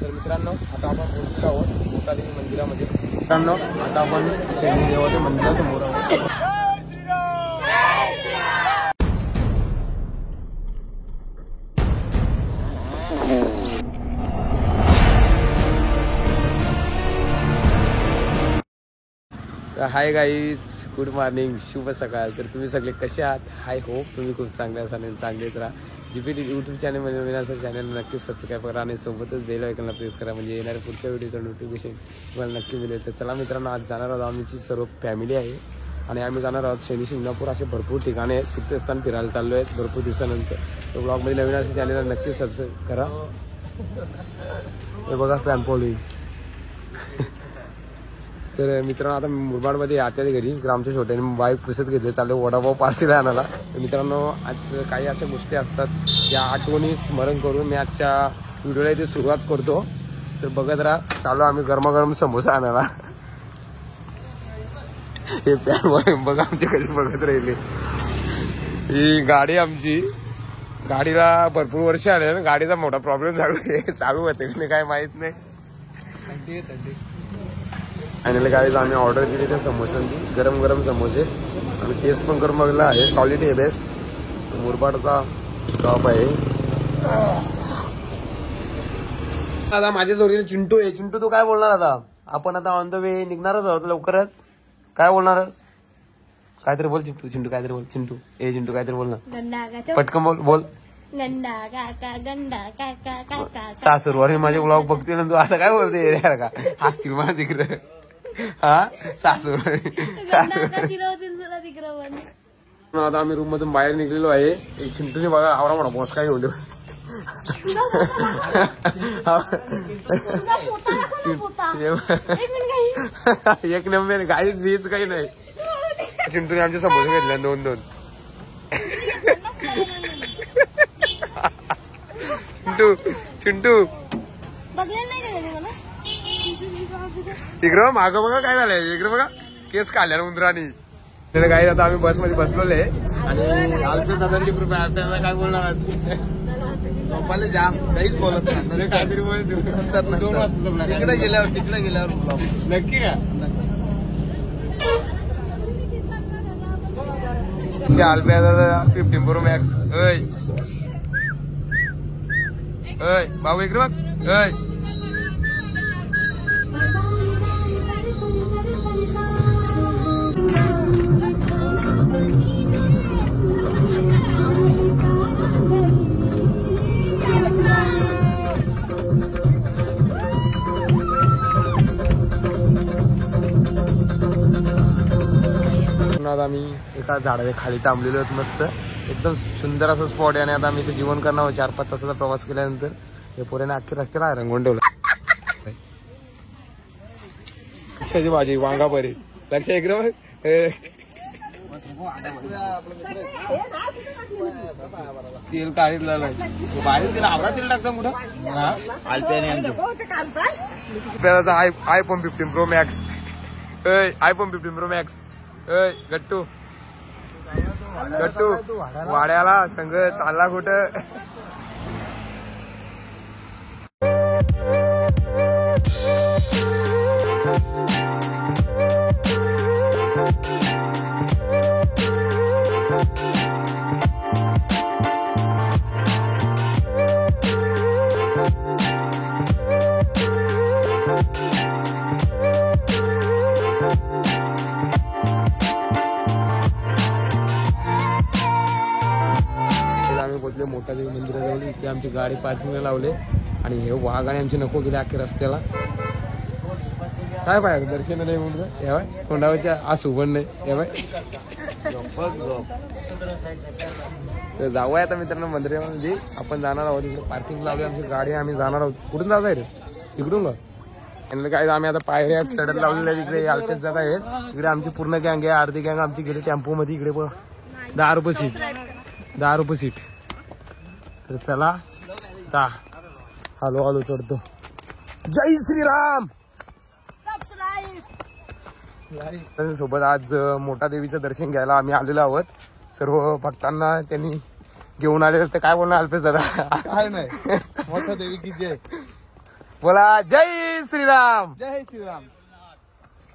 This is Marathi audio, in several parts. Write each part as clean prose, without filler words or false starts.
तर मित्रांनो आता आपण पोहोचलो आहोत मोठादेवी मंदिरामध्ये। मित्रांनो आता आपण शनी देवाच्या मंदिरासमोर आहोत। हाय गाईज, गुड मॉर्निंग, शुभ सकाळ। तर तुम्ही सगळे कसे आहात? आय होप तुम्ही खूप चांगले असाल आणि चांगलेच राहा। जीपीटी यूट्यूब चॅनलमध्ये नवीन असेल चॅनल नक्कीच सबस्क्राईब करा आणि सोबतच बेल आयकॉनला प्रेस करा, म्हणजे येणाऱ्या पुढच्या व्हिडिओचं नोटिफिकेशन तुम्हाला नक्की मिळेल। तर चला मित्रांनो, आज जाणार आहोत आमची सर्व फॅमिली आहे आणि आम्ही जाणार आहोत शनी शिंगणापूर। असे भरपूर ठिकाणे आहेत, तीर्थस्थान फिरायला चाललो आहेत भरपूर दिवसानंतर। तर ब्लॉगमध्ये नवीन असेल चॅनलला नक्कीच सबस्क्राईब करा। हे बघा फॅम्पोली। तर मित्रांनो आता मुरबाडमध्ये आत्या घरी ग्रामच्या छोट्याने बाईक पुसत घेतले, चालले वडापाव पार्सल आणायला। तर मित्रांनो आज काही अशा गोष्टी असतात ज्या आठवणी स्मरण करून मी आजच्या व्हिडिओला इथे सुरुवात करतो। तर बघत राहा, चालू आम्ही गरमागरम समोसा आणायला। हे पॅन बघा आमच्या कधी बघत राहिले। ही गाडी आमची, गाडीला भरपूर वर्ष आले ना, गाडीचा मोठा प्रॉब्लेम चालू होते काय माहित नाही। फायनली गाईज आम्ही ऑर्डर केली त्या समोस्यांची, गरम गरम समोसे, आणि टेस्ट पण करून बघला आहे, क्वालिटी आहे बेस्ट। मुरबाडचा स्टॉप आहे। आता माझ्या जोडीला चिंटू आहे। चिंटू तू काय बोलणार? आता आपण आता ऑन द वे निघणारच आहोत लवकरच। काय बोलणार? काहीतरी बोल चिंटू, चिंटू काहीतरी बोल। चिंटू चिंटू काहीतरी बोल ना, पटकन बोल बोल। गंडा काका, गंडा काका, काका सासूरवार हे माझे ब्लॉग बघतील ना, तू असं काय बोलते का? हसतील मला तिकडे। हा सासूर आता आम्ही रूम मधून बाहेर निघलेलो आहे। एक चिंटूने बघा आवडा मोठा बॉस काय घेऊन एक नंबर गाईच बीच काही नाही। चिंटूने आमचे समोसे घेतले 2-2। चिंटू चिंटू इकडं मागं बघा काय झालंय, इकडे बघा केस काढल्या उंदरानी। तर काही आता आम्ही बसमध्ये बसलोले आणि आलते दादांची कृपया आपल्याला काय बोलणार जाम काहीच बोलत नाही, काहीतरी बोलत 2 वाजता तिकडे गेल्यावर नक्की का आलप्या दादा 15 Pro Max। अय बाबू इकडे बघ। अय आम्ही एका झाडाच्या खाली थांबलेलो आहोत, मस्त एकदम सुंदर असं स्पॉट आहे। आणि आता आम्ही इथे जीवन करणार आहोत 4-5 तासाचा प्रवास केल्यानंतर। हे पोऱ्याने अख्खे रस्त्याला रंगवून ठेवलं। कशाची भाजी? वांगा भरीत। लक्ष इकडे तेल काढितलं बाहेर, तिला आवरा तेल टाकता कुठं iPhone 15 Pro Max। iPhone 15 Pro Max। गट्टू गट्टू वाड्याला संघ चालला कुठं? मोठादेवी मंदिराजवळ इथे आमची गाडी पार्किंगला लावले आणि हे वाघाने आमची नको गेले अख्खे रस्त्याला। काय पाहिजे दर्शन नाही म्हणून हेवाय कोंडावरच्या आसू पण नाही हेवाय। तर जाऊया आता मित्रांनो मंदिरामध्ये, आपण जाणार आहोत। इकडे पार्किंग लावली आमची गाडी, आम्ही जाणार आहोत। कुठून जात आहे रे? तिकडून का? आणि काय आम्ही आता पायऱ्या चढत लावलेल्या तिकडे आलतेच जात आहेत। इकडे आमची पूर्ण गँग आहे, अर्धी गँग आमची गेली टेम्पो मध्ये। इकडे बघ 10 रुपये सीट, 10 रुपये सीट। तर चला आता हळू हळू चढतो। जय श्रीराम। सोबत आज मोठा देवीचं दर्शन घ्यायला आम्ही आलेलो आहोत। सर्व भक्तांना त्यांनी घेऊन आले तर काय बोलणार अल्पेश दादा? काय नाही, मोठा देवी की जय। बोला जय श्रीराम. जय श्रीराम.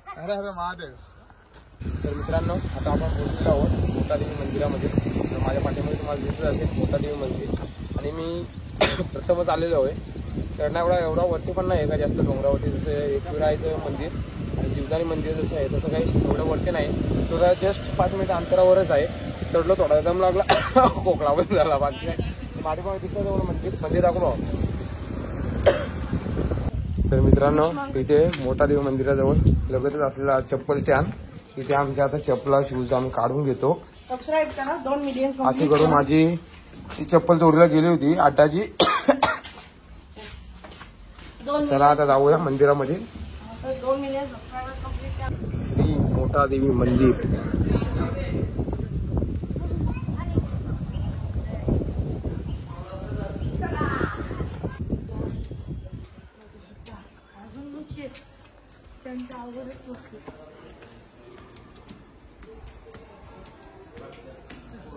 हर हर महादेव. तर मित्रांनो आता आपण पोहोचलेलो आहोत मोठादेवी मंदिरामध्ये. तर माझ्या पाठीमध्ये तुम्हाला दिसत असेल मोठादेवी मंदिर आणि मी प्रथमच आलेलो आहे. चढणा एवढा वरती पण नाही का जास्त डोंगरावरती जसं एकविरायचं मंदिर आणि जीवदानी मंदिर जसं आहे तसं काही एवढं वरती नाही. तो जस्ट 5 मिनिट अंतरावरच आहे. चढलो थोडा दम लागला खोकला पण झाला. बाकी काय पाठीमागे दिसलं तेवढं मंदिर दाखवलो. तर मित्रांनो इथे मोठादेवी मंदिराजवळ लगतच असलेला चप्पल स्टँड इथे आमच्या आता चप्पला शूज आम्ही काढून घेतो. सबस्क्राईब करा 2 मिलियन अशी करून माझी ती चप्पल चोरीला गेली होती आटाची. चला आता जाऊया मंदिरामध्ये. 2 मिलियन सबस्क्रायबर कंप्लीट. श्री मोठादेवी मंदिर.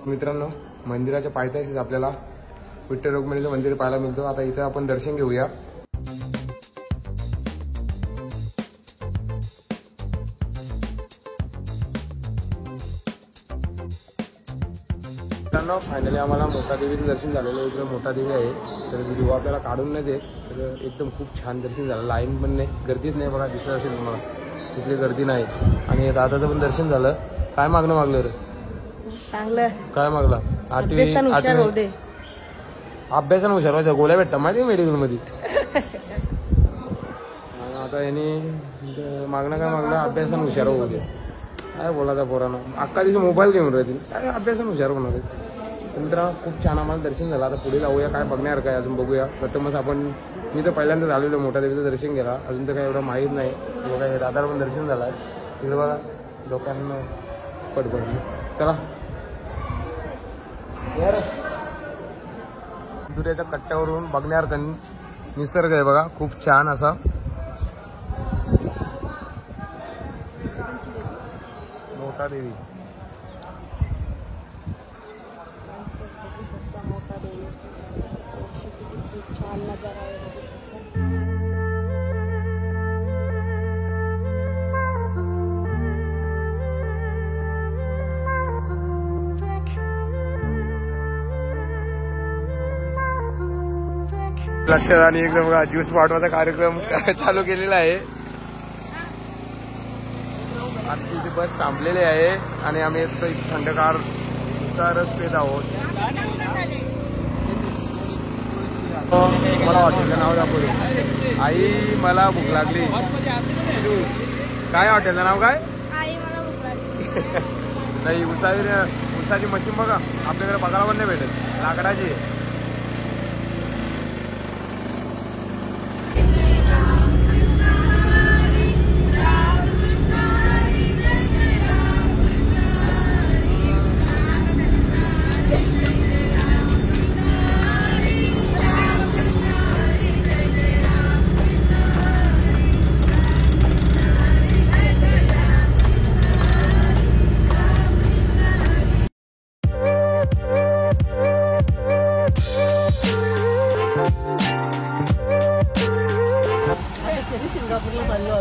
मित्रांनो मंदिराच्या पायथ्याशीच आपल्याला विठ्ठल रुक्मिणीचं मंदिर पाहायला मिळतो. आता इथे आपण दर्शन घेऊया. मित्रांनो फायनली आम्हाला मोठादेवीचं दर्शन झालेलं आहे. इकडे मोठादेवी आहे. तर व्हिडिओ आपल्याला काढून नाही देत. तर एकदम खूप छान दर्शन झालं. लाईन पण नाही, गर्दीच नाही बघा, दिसत असेल तुम्हाला इथली गर्दी नाही. आणि दादाचं पण दर्शन झालं. काय मागलं रे? चांगलं काय मागला? अभ्यासानं हुशार होऊ दे. अभ्यासानं हुशार व्हायचा. गोळ्या भेटता माहिती आहे मेडिकल मध्ये. आता यांनी मागणं काय मागलं? अभ्यासानं हुशार होऊ दे. काय बोलायचा पोरानं? अख्खा दिवशी मोबाईल घेऊन राहतील. काय अभ्यासानं हुशार होणार आहे. मित्रांनो खूप छान आम्हाला दर्शन झालं. आता पुढे जाऊया. काय बघणार काय अजून बघूया. प्रथमच मी तर पहिल्यांदा झालेलो मोठादेवीचं दर्शन घ्यायला. अजून तर काय एवढं माहीत नाही. बघा दादाला पण दर्शन झालं आहे. तिकडे बघा लोकांना पडपडली. चला दुर्याच्या कट्ट्यावरून बघण्यार्थ निसर्ग आहे बघा खूप छान असा. मोठादेवी छान नजारा आहे. लक्षात आणि एकदम बघा ज्यूस वाटवाचा कार्यक्रम चालू केलेला आहे. आमची इथे बस थांबलेली आहे आणि आम्ही थंडगार रस पेत आहोत. मला हॉटेलचं नाव दाखवलं. आई मला भूक लागली. काय हॉटेलचं नाव काय? नाही उसाची मशीन बघा आपल्याकडे बघायला पण नाही भेटत. लाकडाची.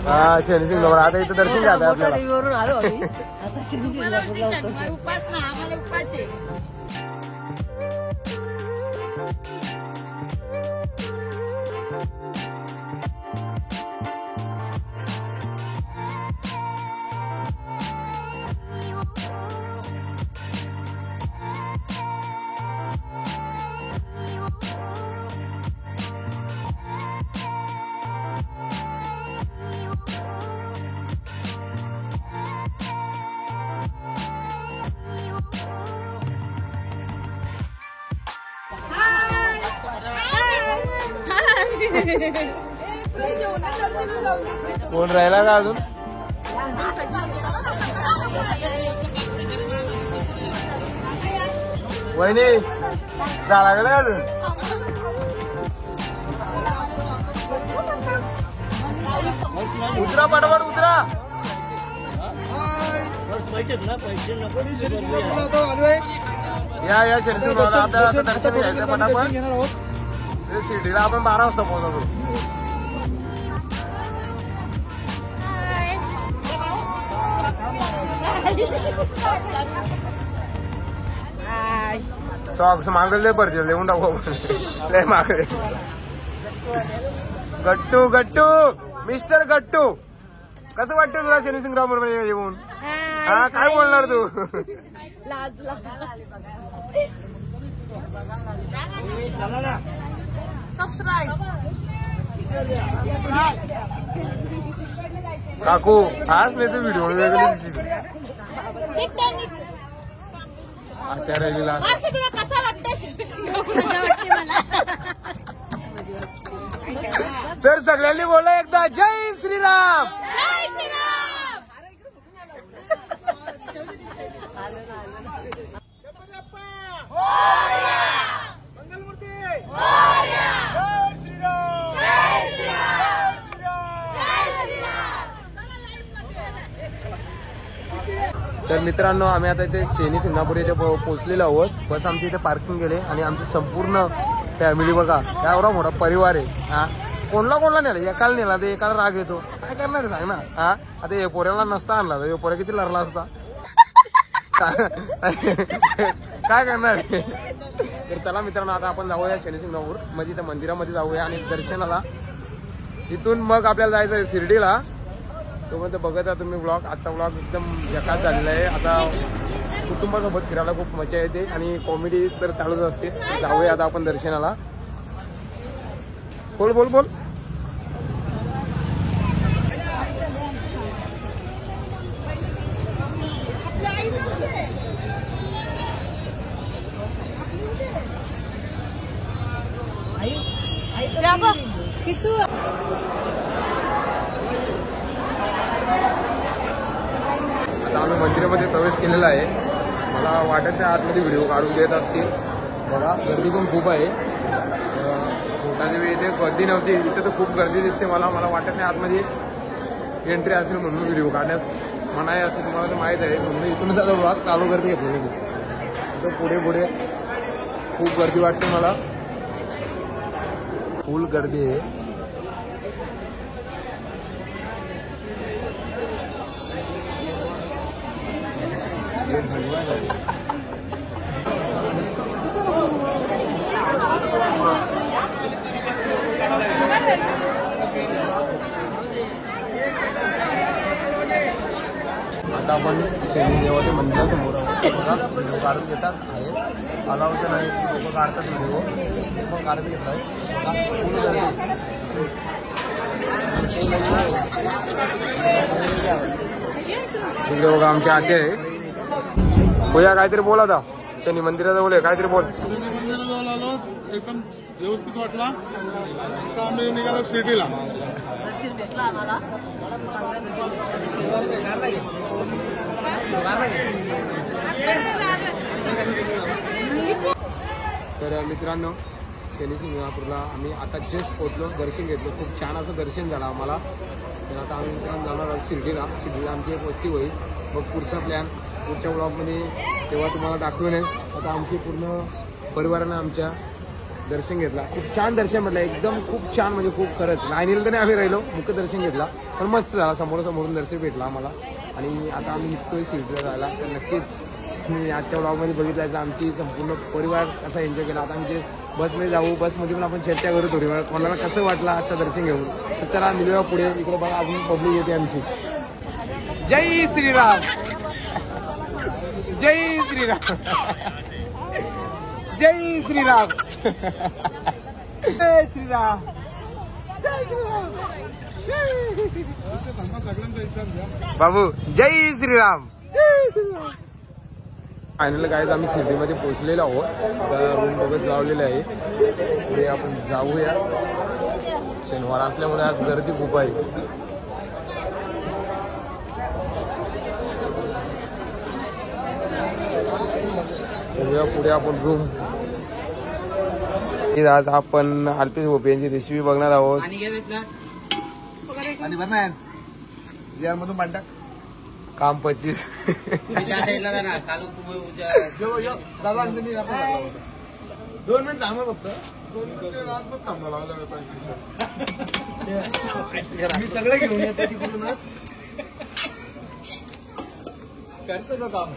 हा शनी सिंगापूर. आता इथं दर्शन घ्यायचं आपल्याला. आलो आम्ही आता शनी सिंगापूरला होतो. कोण राहिला का अजून? वहिनी झाला गेला का अजून? उतरा पटापट उतरा. या शनी आपल्याला दर्शन घ्यायचं पटापट. शिर्डीला आपण 12 वाजता पोहोचतो. सॉक्स मागले पडतील देऊन टाकू लय मागले. गट्टू गट्टू मिस्टर गट्टू कसं वाटतं तुला शनिसिंगराव येऊन? हा काय बोलणार तू? काकू आज नाही तर व्हिडिओ वेगळी दिसली. आता रविला कसा तर सगळ्यांनी बोला एकदा जय श्रीराम. तर मित्रांनो आम्ही आता इथे शेनी सिंगापूर इथे पोहोचलेलो आहोत. बस आमची इथे पार्किंग केले आणि आमची संपूर्ण फॅमिली बघा काय एवढा मोठा परिवार आहे. हा कोणला नेला एकाला नेला तर एकाला राग येतो. काय करणार आहे सांग ना. हा आता हे पोऱ्याला नसता आणला तर हे पोऱ्या किती लढला असता. काय करणार. तर चला मित्रांनो आता आपण जाऊया शनी सिंगापूर म्हणजे त्या मंदिरामध्ये जाऊया आणि दर्शनाला. तिथून मग आपल्याला जायचं आहे शिर्डीला. तो म्हणतो बघत आहे तुम्ही ब्लॉग. आजचा ब्लॉग एकदम जकात झालेला आहे. आता कुटुंबासोबत फिरायला खूप मजा येते आणि कॉमेडी तर चालूच असते. जाऊया आता आपण दर्शनाला. बोल बोल बोल. आता आम्ही मंदिरामध्ये प्रवेश केलेला आहे. मला वाटत नाही आतमध्ये व्हिडिओ काढून देत असतील. बघा गर्दी पण खूप आहे. कोटादेवी इथे गर्दी नव्हती. इथे तर खूप गर्दी दिसते. मला वाटत नाही आतमध्ये एंट्री असेल म्हणून व्हिडिओ काढण्यास मनाई असेल. मला तर माहीत आहे म्हणून इथूनच आता ब्लॉग चालू करते घेतलेली मी. तर पुढे पुढे खूप गर्दी वाटते मला. फुल गर्दी आहे. आता आपण शनी देवाच्या मंदिरासमोर व्हिडिओ काढून घेतात आहे. अलाउड नाही लोक काढतात व्हिडिओ. मग काढत घेत आहे. इकडे बघा आमच्या आते आहे. होया काहीतरी बोल आता. शनी मंदिराजवळ आहे काहीतरी बोल. शनी मंदिराजवळ आलो एकदम व्यवस्थित वाटला. आता आम्ही निघालो शिर्डीला. तर मित्रांनो शनी सिंगापूरला आम्ही आता जस्ट पोहोचलो. दर्शन घेतलं. खूप छान असं दर्शन झालं आम्हाला. तर आता आम्ही मित्रांनो जाणार आहोत शिर्डीला. शिर्डीला आमची एक वस्ती होईल. मग पुढचा प्लॅन पुढच्या ब्लॉगमध्ये तेव्हा तुम्हाला दाखवेन. आता आमची पूर्ण परिवारानं आमच्या दर्शन घेतला. खूप छान दर्शन म्हटलं. एकदम खूप छान म्हणजे खूप खरंच. लाईनीला तर नाही आम्ही राहिलो. मुख्य दर्शन घेतला पण मस्त झाला. समोरून दर्शन भेटला आम्हाला. आणि आता आम्ही निघतोय शिर्डीला जायला. तर नक्कीच मी आजच्या ब्लॉगमध्ये बघितलं तर आमची संपूर्ण परिवार कसा एन्जॉय केला. आता आमचे बसमध्ये जाऊ. बसमध्ये पण आपण चर्चा करू थोडी वेळ कोणाला कसं वाटलं आजचं दर्शन घेऊन. तर चला निघूया पुढे. इकडे बघा अजून पब्लिक येते आमची. जय श्रीराम. जय श्रीराम. जय श्रीराम. जय श्रीराम. बाबू जय श्रीराम. फायनल काय आम्ही सिटीमध्ये पोहोचलेलो आहोत. रूम बघत लावलेले आहे. पुढे आपण जाऊया. शनिवार असल्यामुळे आज गर्दी खूप आहे. पुढे आपण रूम. आज आपण अल्पेश भोपे यांची रेसिपी बघणार आहोत. मधून मांडा काम 25. दादा 2 मिनिट थांबा फक्त. मी सगळं घेऊन येतो तिकडून. करतो तो काम.